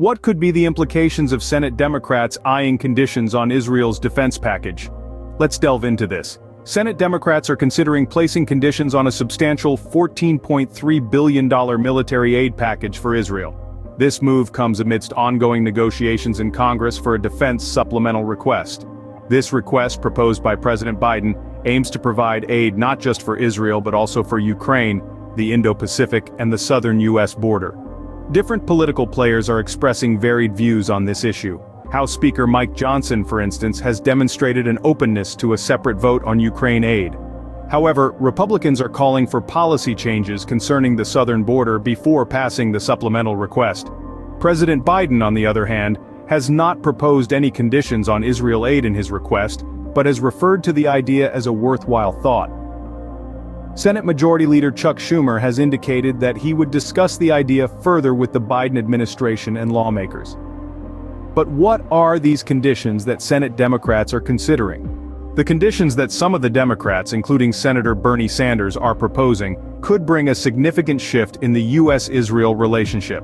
What could be the implications of Senate Democrats eyeing conditions on Israel's defense package? Let's delve into this. Senate Democrats are considering placing conditions on a substantial $14.3 billion military aid package for Israel. This move comes amidst ongoing negotiations in Congress for a defense supplemental request. This request, proposed by President Biden, aims to provide aid not just for Israel but also for Ukraine, the Indo-Pacific, and the southern U.S. border. Different political players are expressing varied views on this issue. House Speaker Mike Johnson, for instance, has demonstrated an openness to a separate vote on Ukraine aid. However, Republicans are calling for policy changes concerning the southern border before passing the supplemental request. President Biden, on the other hand, has not proposed any conditions on Israel aid in his request, but has referred to the idea as a worthwhile thought. Senate Majority Leader Chuck Schumer has indicated that he would discuss the idea further with the Biden administration and lawmakers. But what are these conditions that Senate Democrats are considering? The conditions that some of the Democrats, including Senator Bernie Sanders, are proposing, could bring a significant shift in the U.S.-Israel relationship.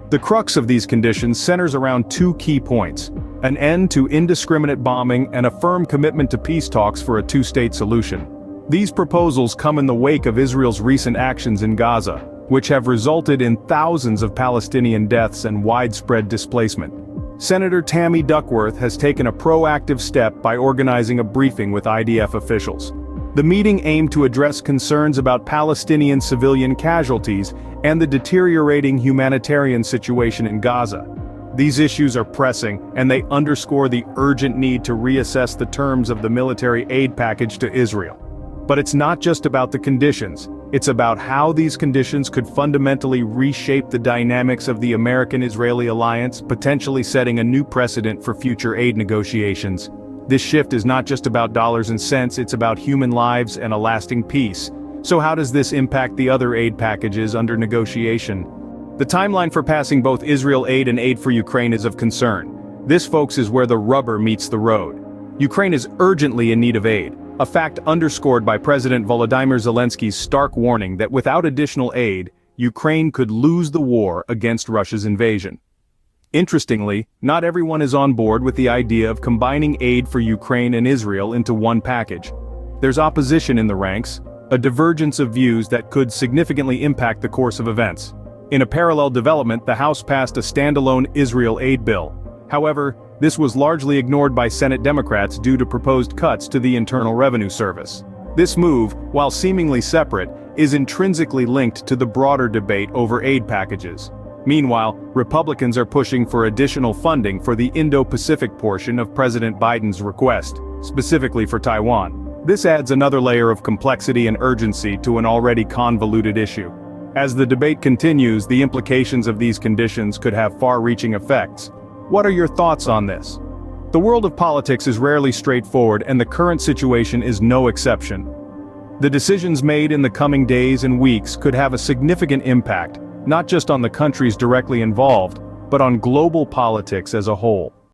The crux of these conditions centers around two key points: an end to indiscriminate bombing and a firm commitment to peace talks for a two-state solution. These proposals come in the wake of Israel's recent actions in Gaza, which have resulted in thousands of Palestinian deaths and widespread displacement. Senator Tammy Duckworth has taken a proactive step by organizing a briefing with IDF officials. The meeting aimed to address concerns about Palestinian civilian casualties and the deteriorating humanitarian situation in Gaza. These issues are pressing, and they underscore the urgent need to reassess the terms of the military aid package to Israel. But it's not just about the conditions, it's about how these conditions could fundamentally reshape the dynamics of the American-Israeli alliance, potentially setting a new precedent for future aid negotiations. This shift is not just about dollars and cents, it's about human lives and a lasting peace. So how does this impact the other aid packages under negotiation? The timeline for passing both Israel aid and aid for Ukraine is of concern. This, folks, is where the rubber meets the road. Ukraine is urgently in need of aid, a fact underscored by President Volodymyr Zelensky's stark warning that without additional aid, Ukraine could lose the war against Russia's invasion. Interestingly, not everyone is on board with the idea of combining aid for Ukraine and Israel into one package. There's opposition in the ranks, a divergence of views that could significantly impact the course of events. In a parallel development, the House passed a standalone Israel aid bill. However, this was largely ignored by Senate Democrats due to proposed cuts to the Internal Revenue Service. This move, while seemingly separate, is intrinsically linked to the broader debate over aid packages. Meanwhile, Republicans are pushing for additional funding for the Indo-Pacific portion of President Biden's request, specifically for Taiwan. This adds another layer of complexity and urgency to an already convoluted issue. As the debate continues, the implications of these conditions could have far-reaching effects. What are your thoughts on this? The world of politics is rarely straightforward, and the current situation is no exception. The decisions made in the coming days and weeks could have a significant impact, not just on the countries directly involved, but on global politics as a whole.